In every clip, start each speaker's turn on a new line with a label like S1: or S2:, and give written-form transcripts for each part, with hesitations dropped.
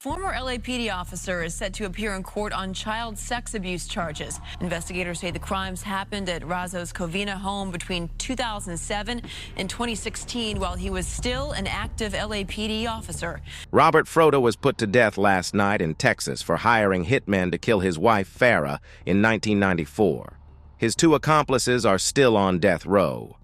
S1: Former LAPD officer is set to appear in court on child sex abuse charges. Investigators say the crimes happened at Razzo's Covina home between 2007 and 2016 while he was still an active LAPD officer.
S2: Robert Frota was put to death last night in Texas for hiring hitmen to kill his wife, Farah, in 1994. His two accomplices are still on death row.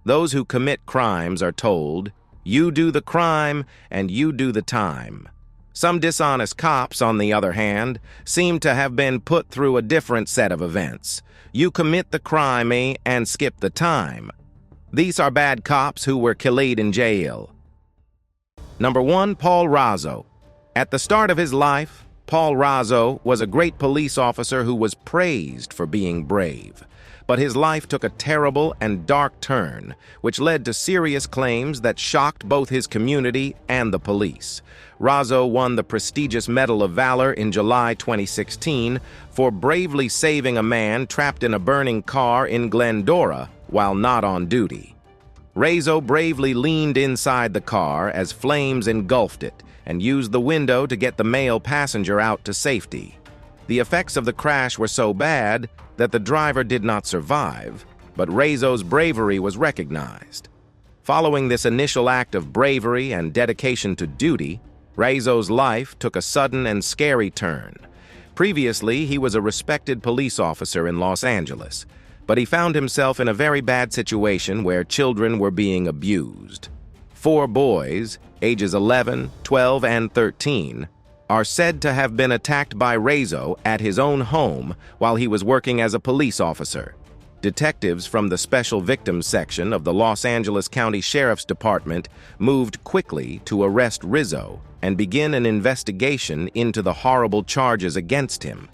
S2: Those who commit crimes are told, "You do the crime and you do the time." Some dishonest cops, on the other hand, seem to have been put through a different set of events. You commit the crime and skip the time. These are bad cops who were killed in jail. Number 1, Paul Razzo. At the start of his life, Paul Razzo was a great police officer who was praised for being brave. But his life took a terrible and dark turn, which led to serious claims that shocked both his community and the police. Razzo won the prestigious Medal of Valor in July 2016 for bravely saving a man trapped in a burning car in Glendora while not on duty. Razzo bravely leaned inside the car as flames engulfed it and used the window to get the male passenger out to safety. The effects of the crash were so bad that the driver did not survive, but Razzo's bravery was recognized. Following this initial act of bravery and dedication to duty, Razzo's life took a sudden and scary turn. Previously, he was a respected police officer in Los Angeles, but he found himself in a very bad situation where children were being abused. 4 boys, ages 11, 12, and 13, are said to have been attacked by Razzo at his own home while he was working as a police officer. Detectives from the Special Victims Section of the Los Angeles County Sheriff's Department moved quickly to arrest Razzo and begin an investigation into the horrible charges against him.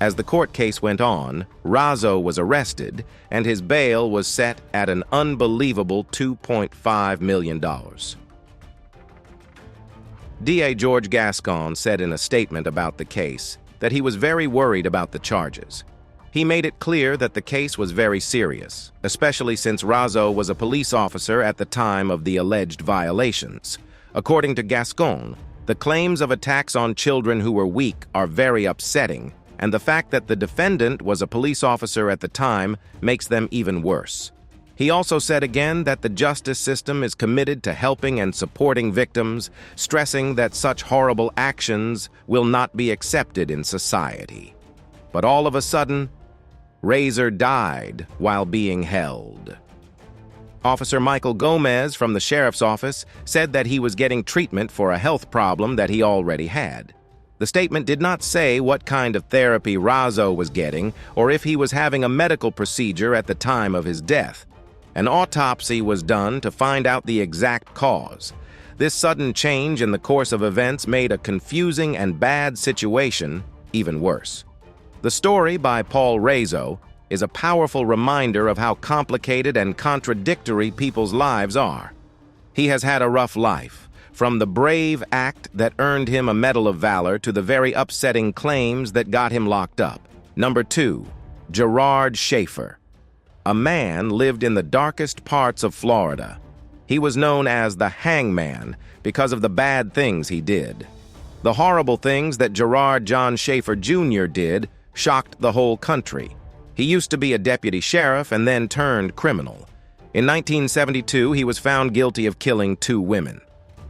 S2: As the court case went on, Razzo was arrested and his bail was set at an unbelievable $2.5 million. DA George Gascon said in a statement about the case that he was very worried about the charges. He made it clear that the case was very serious, especially since Razzo was a police officer at the time of the alleged violations. According to Gascon, the claims of attacks on children who were weak are very upsetting, and the fact that the defendant was a police officer at the time makes them even worse. He also said again that the justice system is committed to helping and supporting victims, stressing that such horrible actions will not be accepted in society. But all of a sudden, Razzo died while being held. Officer Michael Gomez from the sheriff's office said that he was getting treatment for a health problem that he already had. The statement did not say what kind of therapy Razzo was getting or if he was having a medical procedure at the time of his death. An autopsy was done to find out the exact cause. This sudden change in the course of events made a confusing and bad situation even worse. The story by Paul Razzo is a powerful reminder of how complicated and contradictory people's lives are. He has had a rough life, from the brave act that earned him a Medal of Valor to the very upsetting claims that got him locked up. Number 2, Gerard Schaefer. A man lived in the darkest parts of Florida. He was known as the Hangman because of the bad things he did. The horrible things that Gerard John Schaefer Jr. did shocked the whole country. He used to be a deputy sheriff and then turned criminal. In 1972, he was found guilty of killing 2 women.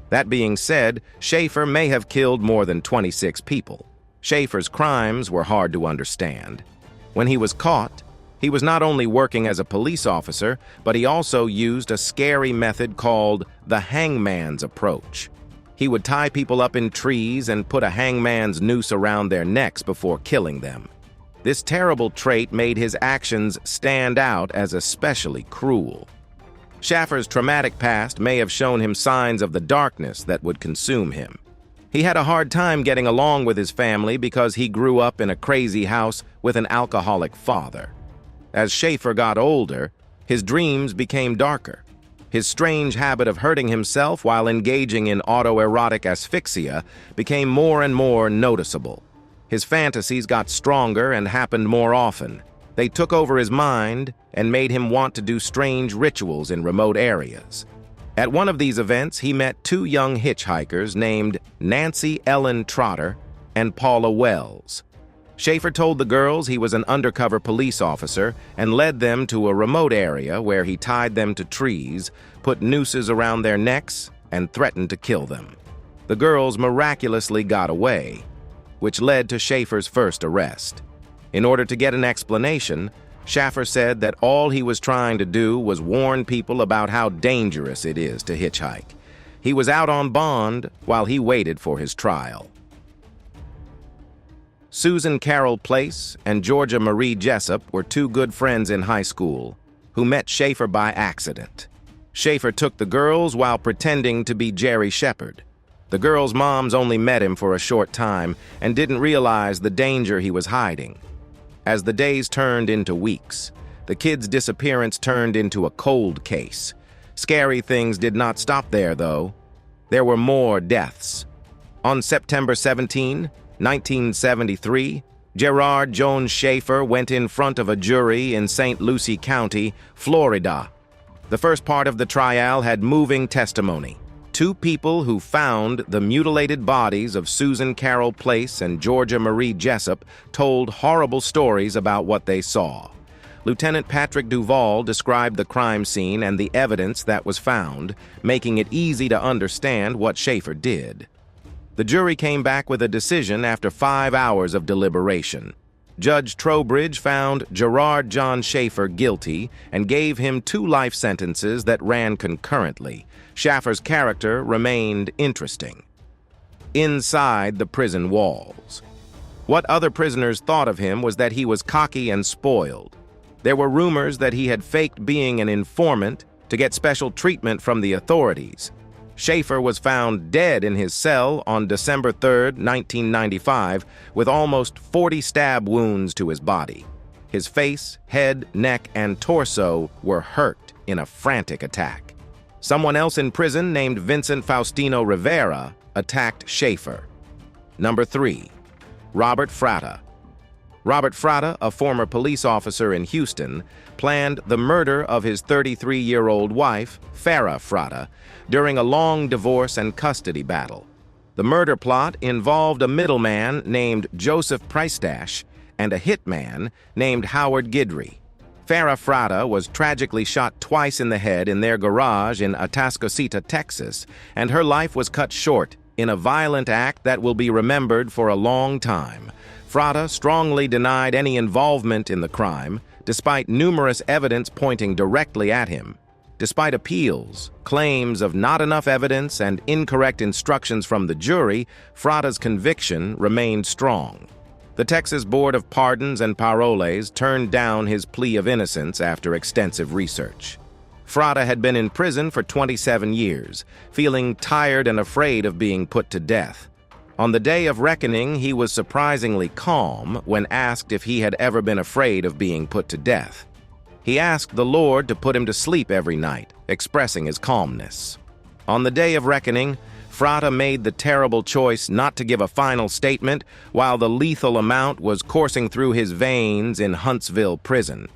S2: That being said, Schaefer may have killed more than 26 people. Schaefer's crimes were hard to understand. When he was caught, he was not only working as a police officer, but he also used a scary method called the hangman's approach. He would tie people up in trees and put a hangman's noose around their necks before killing them. This terrible trait made his actions stand out as especially cruel. Schaefer's traumatic past may have shown him signs of the darkness that would consume him. He had a hard time getting along with his family because he grew up in a crazy house with an alcoholic father. As Schaefer got older, his dreams became darker. His strange habit of hurting himself while engaging in autoerotic asphyxia became more and more noticeable. His fantasies got stronger and happened more often. They took over his mind and made him want to do strange rituals in remote areas. At one of these events, he met two young hitchhikers named Nancy Ellen Trotter and Paula Wells. Schaefer told the girls he was an undercover police officer and led them to a remote area where he tied them to trees, put nooses around their necks, and threatened to kill them. The girls miraculously got away, which led to Schaefer's first arrest. In order to get an explanation, Schaefer said that all he was trying to do was warn people about how dangerous it is to hitchhike. He was out on bond while he waited for his trial. Susan Carroll Place and Georgia Marie Jessup were two good friends in high school who met Schaefer by accident. Schaefer took the girls while pretending to be Jerry Shepard. The girls' moms only met him for a short time and didn't realize the danger he was hiding. As the days turned into weeks, the kid's disappearance turned into a cold case. Scary things did not stop there, though. There were more deaths. On September 17, 1973, Gerard Jones Schaefer went in front of a jury in St. Lucie County, Florida. The first part of the trial had moving testimony. Two people who found the mutilated bodies of Susan Carroll Place and Georgia Marie Jessup told horrible stories about what they saw. Lieutenant Patrick Duvall described the crime scene and the evidence that was found, making it easy to understand what Schaefer did. The jury came back with a decision after 5 hours of deliberation. Judge Trowbridge found Gerard John Schaefer guilty and gave him 2 life sentences that ran concurrently. Schaefer's character remained interesting. Inside the prison walls. What other prisoners thought of him was that he was cocky and spoiled. There were rumors that he had faked being an informant to get special treatment from the authorities. Schaefer was found dead in his cell on December 3, 1995, with almost 40 stab wounds to his body. His face, head, neck, and torso were hurt in a frantic attack. Someone else in prison named Vincent Faustino Rivera attacked Schaefer. Number 3. Robert Frota. Robert Frota, a former police officer in Houston, planned the murder of his 33-year-old wife, Farah Frota, during a long divorce and custody battle. The murder plot involved a middleman named Joseph Priestash and a hitman named Howard Guidry. Farah Frota was tragically shot twice in the head in their garage in Atascocita, Texas, and her life was cut short in a violent act that will be remembered for a long time. Frota strongly denied any involvement in the crime, despite numerous evidence pointing directly at him. Despite appeals, claims of not enough evidence, and incorrect instructions from the jury, Frota's conviction remained strong. The Texas Board of Pardons and Paroles turned down his plea of innocence after extensive research. Frota had been in prison for 27 years, feeling tired and afraid of being put to death. On the day of reckoning, he was surprisingly calm when asked if he had ever been afraid of being put to death. He asked the Lord to put him to sleep every night, expressing his calmness. On the day of reckoning, Frota made the terrible choice not to give a final statement while the lethal amount was coursing through his veins in Huntsville prison.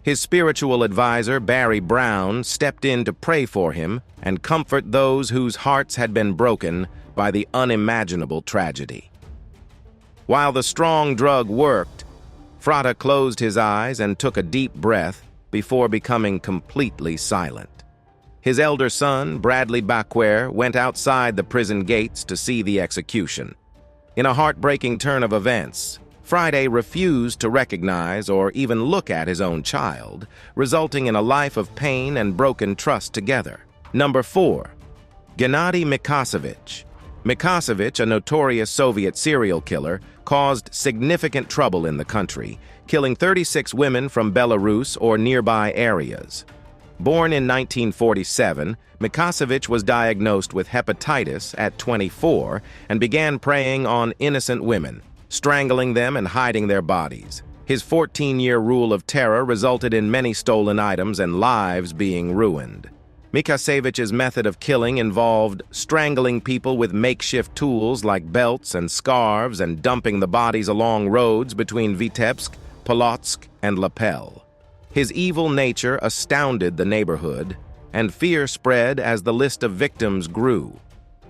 S2: His spiritual advisor, Barry Brown, stepped in to pray for him and comfort those whose hearts had been broken by the unimaginable tragedy. While the strong drug worked, Frota closed his eyes and took a deep breath before becoming completely silent. His elder son, Bradley Bacquer, went outside the prison gates to see the execution. In a heartbreaking turn of events, Friday refused to recognize or even look at his own child, resulting in a life of pain and broken trust together. Number 4. Gennady Mikosevich. Mikosevich, a notorious Soviet serial killer, caused significant trouble in the country, killing 36 women from Belarus or nearby areas. Born in 1947, Mikosevich was diagnosed with hepatitis at 24 and began preying on innocent women, strangling them and hiding their bodies. His 14-year rule of terror resulted in many stolen items and lives being ruined. Mikosevich's method of killing involved strangling people with makeshift tools like belts and scarves and dumping the bodies along roads between Vitebsk, Polotsk, and Lapel. His evil nature astounded the neighborhood, and fear spread as the list of victims grew.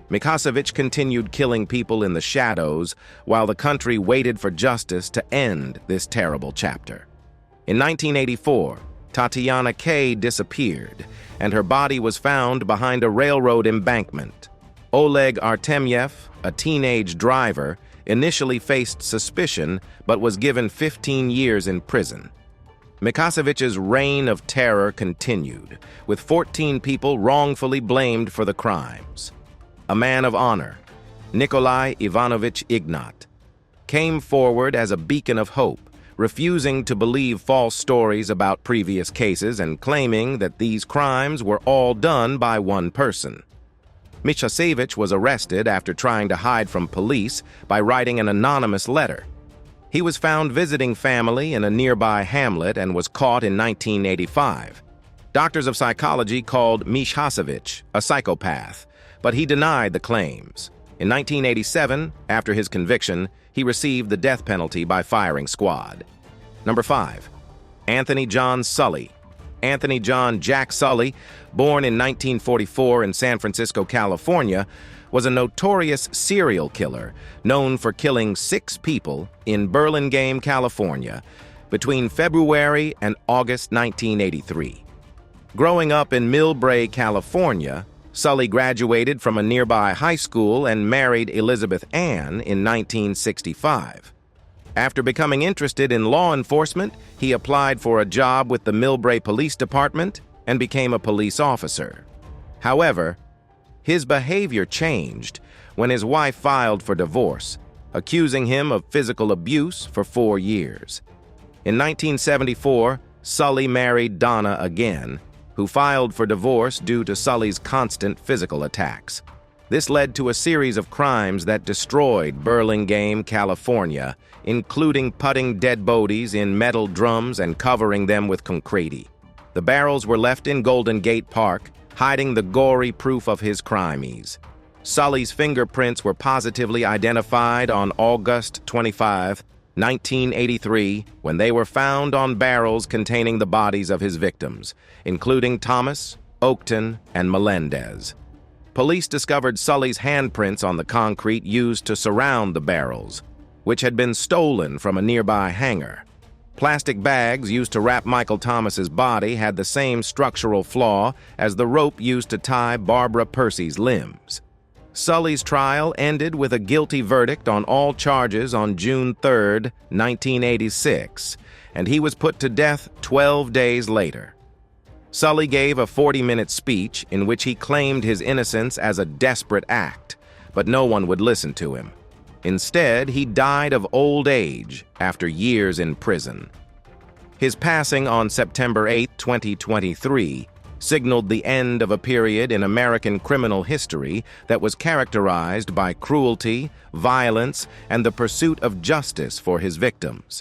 S2: Mikasevich continued killing people in the shadows while the country waited for justice to end this terrible chapter. In 1984, Tatiana K. disappeared, and her body was found behind a railroad embankment. Oleg Artemyev, a teenage driver, initially faced suspicion but was given 15 years in prison. Mikasevich's reign of terror continued, with 14 people wrongfully blamed for the crimes. A man of honor, Nikolai Ivanovich Ignat, came forward as a beacon of hope, refusing to believe false stories about previous cases and claiming that these crimes were all done by one person. Mikasevich was arrested after trying to hide from police by writing an anonymous letter. He was found visiting family in a nearby hamlet and was caught in 1985. Doctors of psychology called Mikasevich a psychopath, but he denied the claims. In 1987, after his conviction, he received the death penalty by firing squad. Number 5. Anthony John Sully. Anthony John Jack Sully, born in 1944 in San Francisco, California, was a notorious serial killer known for killing 6 people in Burlingame, California, between February and August 1983. Growing up in Millbrae, California, Sully graduated from a nearby high school and married Elizabeth Ann in 1965. After becoming interested in law enforcement, he applied for a job with the Millbrae Police Department and became a police officer. However, his behavior changed when his wife filed for divorce, accusing him of physical abuse for 4 years. In 1974, Sully married Donna again, who filed for divorce due to Sully's constant physical attacks. This led to a series of crimes that destroyed Burlingame, California, including putting dead bodies in metal drums and covering them with concrete. The barrels were left in Golden Gate Park, hiding the gory proof of his crimes. Sully's fingerprints were positively identified on August 25, 1983, when they were found on barrels containing the bodies of his victims, including Thomas, Oakton, and Melendez. Police discovered Sully's handprints on the concrete used to surround the barrels, which had been stolen from a nearby hangar. Plastic bags used to wrap Michael Thomas's body had the same structural flaw as the rope used to tie Barbara Percy's limbs. Sully's trial ended with a guilty verdict on all charges on June 3, 1986, and he was put to death 12 days later. Sully gave a 40-minute speech in which he claimed his innocence as a desperate act, but no one would listen to him. Instead, he died of old age after years in prison. His passing on September 8, 2023, signaled the end of a period in American criminal history that was characterized by cruelty, violence, and the pursuit of justice for his victims.